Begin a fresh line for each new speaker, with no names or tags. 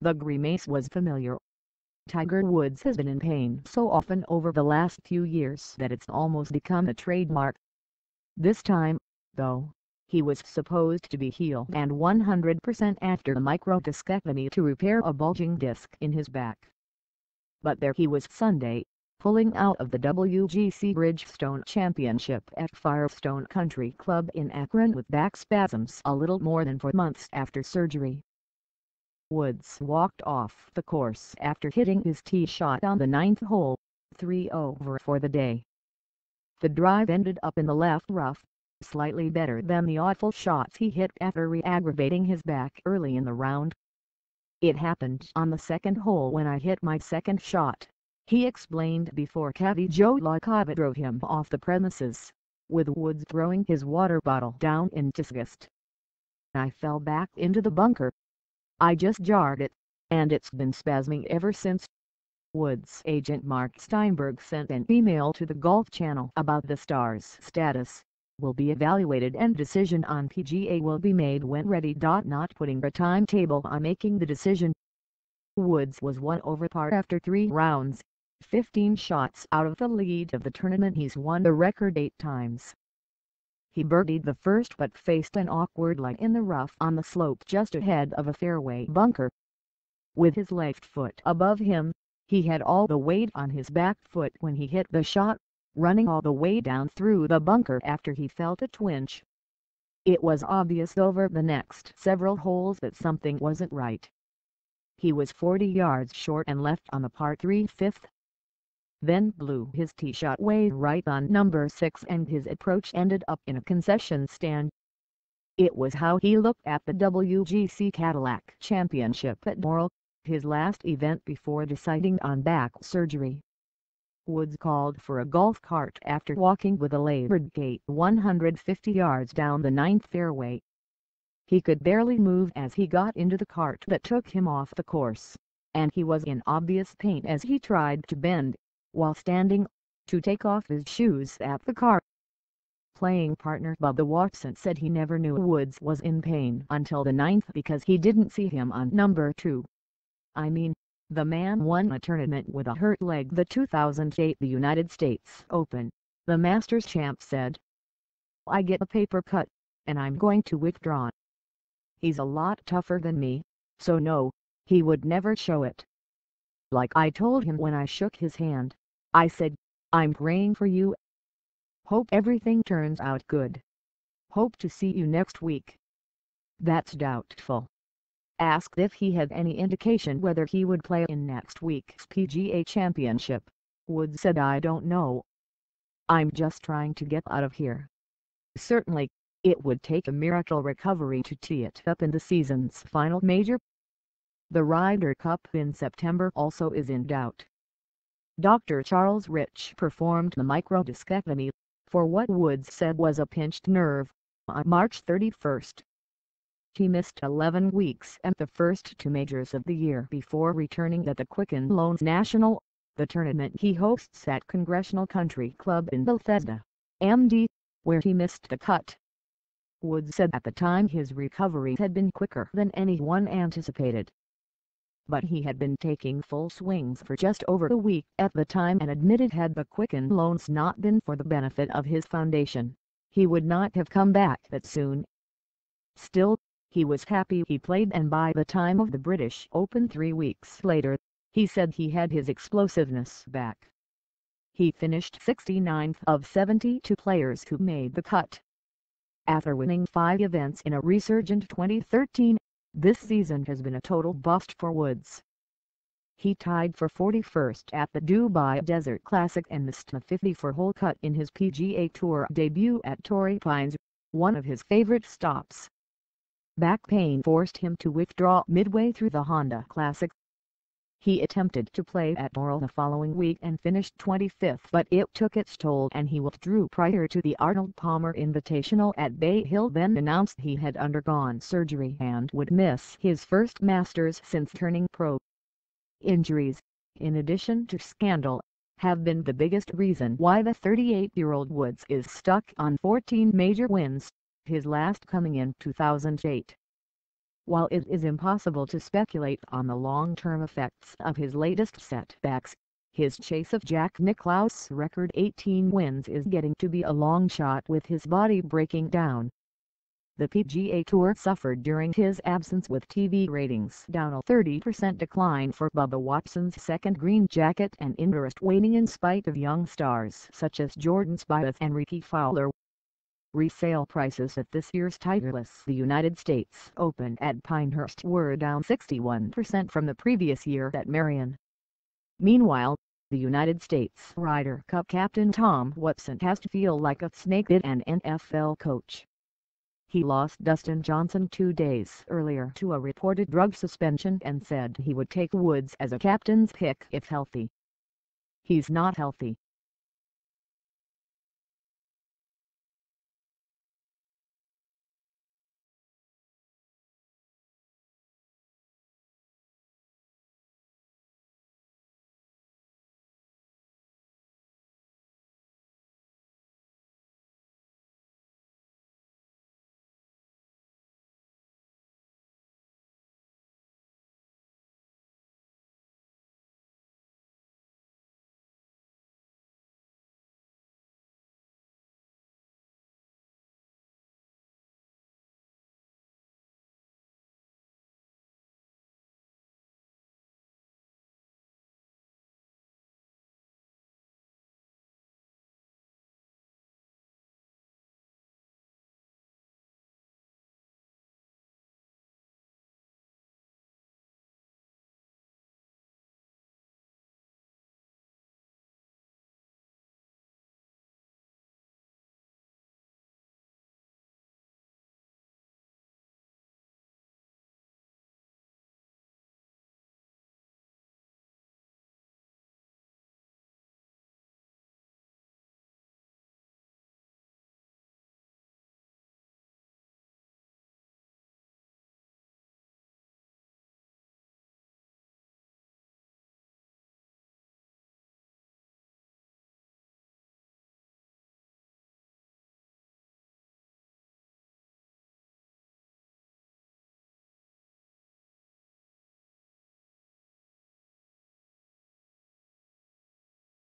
The grimace was familiar. Tiger Woods has been in pain so often over the last few years that it's almost become a trademark. This time, though, he was supposed to be healed and 100% after a microdiscectomy to repair a bulging disc in his back. But there he was Sunday, pulling out of the WGC Bridgestone Championship at Firestone Country Club in Akron with back spasms a little more than 4 months after surgery. Woods walked off the course after hitting his tee shot on the 9th hole, 3 over for the day. The drive ended up in the left rough, slightly better than the awful shots he hit after re-aggravating his back early in the round. "It happened on the 2nd hole when I hit my 2nd shot," he explained before caddie Joe LaCava drove him off the premises, with Woods throwing his water bottle down in disgust. "I fell back into the bunker. I just jarred it, and it's been spasming ever since." Woods' agent Mark Steinberg sent an email to the Golf Channel about the star's status. "Will be evaluated and decision on PGA will be made when ready." Not putting a timetable on making the decision. Woods was 1 over par after 3 rounds, 15 shots out of the lead of the tournament. He's won the record 8 times. He birdied the first but faced an awkward lie in the rough on the slope just ahead of a fairway bunker. With his left foot above him, he had all the weight on his back foot when he hit the shot, running all the way down through the bunker after he felt a twinge. It was obvious over the next several holes that something wasn't right. He was 40 yards short and left on the par 3 fifth. Then blew his tee shot way right on number 6 and his approach ended up in a concession stand. It was how he looked at the WGC Cadillac Championship at Doral, his last event before deciding on back surgery. Woods called for a golf cart after walking with a labored gait 150 yards down the 9th fairway. He could barely move as he got into the cart that took him off the course, and he was in obvious pain as he tried to bend, while standing, to take off his shoes at the car. Playing partner Bubba Watson said he never knew Woods was in pain until the 9th because he didn't see him on number 2. "I mean, the man won a tournament with a hurt leg." The 2008 The United States Open, the Masters champ said, "I get a paper cut, and I'm going to withdraw. He's a lot tougher than me, so no, he would never show it. Like I told him when I shook his hand, I said, I'm praying for you. Hope everything turns out good. Hope to see you next week." That's doubtful. Asked if he had any indication whether he would play in next week's PGA Championship, Woods said, "I don't know. I'm just trying to get out of here. Certainly, it would take a miracle recovery to tee it up in the season's final major." The Ryder Cup in September also is in doubt. Dr. Charles Rich performed the microdiscectomy, for what Woods said was a pinched nerve, on March 31. He missed 11 weeks at the first 2 majors of the year before returning at the Quicken Loans National, the tournament he hosts at Firestone Country Club in Bethesda, MD, where he missed the cut. Woods said at the time his recovery had been quicker than anyone anticipated. But he had been taking full swings for just over a week at the time and admitted had the Quicken Loans not been for the benefit of his foundation, he would not have come back that soon. Still, he was happy he played, and by the time of the British Open 3 weeks later, he said he had his explosiveness back. He finished 69th of 72 players who made the cut. After winning 5 events in a resurgent 2013, this season has been a total bust for Woods. He tied for 41st at the Dubai Desert Classic and missed a 54-hole cut in his PGA Tour debut at Torrey Pines, one of his favorite stops. Back pain forced him to withdraw midway through the Honda Classic. He attempted to play at Doral the following week and finished 25th, but it took its toll and he withdrew prior to the Arnold Palmer Invitational at Bay Hill, then announced he had undergone surgery and would miss his first Masters since turning pro. Injuries, in addition to scandal, have been the biggest reason why the 38-year-old Woods is stuck on 14 major wins, his last coming in 2008. While it is impossible to speculate on the long-term effects of his latest setbacks, his chase of Jack Nicklaus' record 18 wins is getting to be a long shot with his body breaking down. The PGA Tour suffered during his absence with TV ratings down a 30% decline for Bubba Watson's second green jacket and interest waning in spite of young stars such as Jordan Spieth and Ricky Fowler. Resale prices at this year's Titleist The United States Open at Pinehurst were down 61% from the previous year at Merion. Meanwhile, the United States Ryder Cup captain Tom Watson has to feel like a snake bit an NFL coach. He lost Dustin Johnson 2 days earlier to a reported drug suspension and said he would take Woods as a captain's pick if healthy. He's not healthy.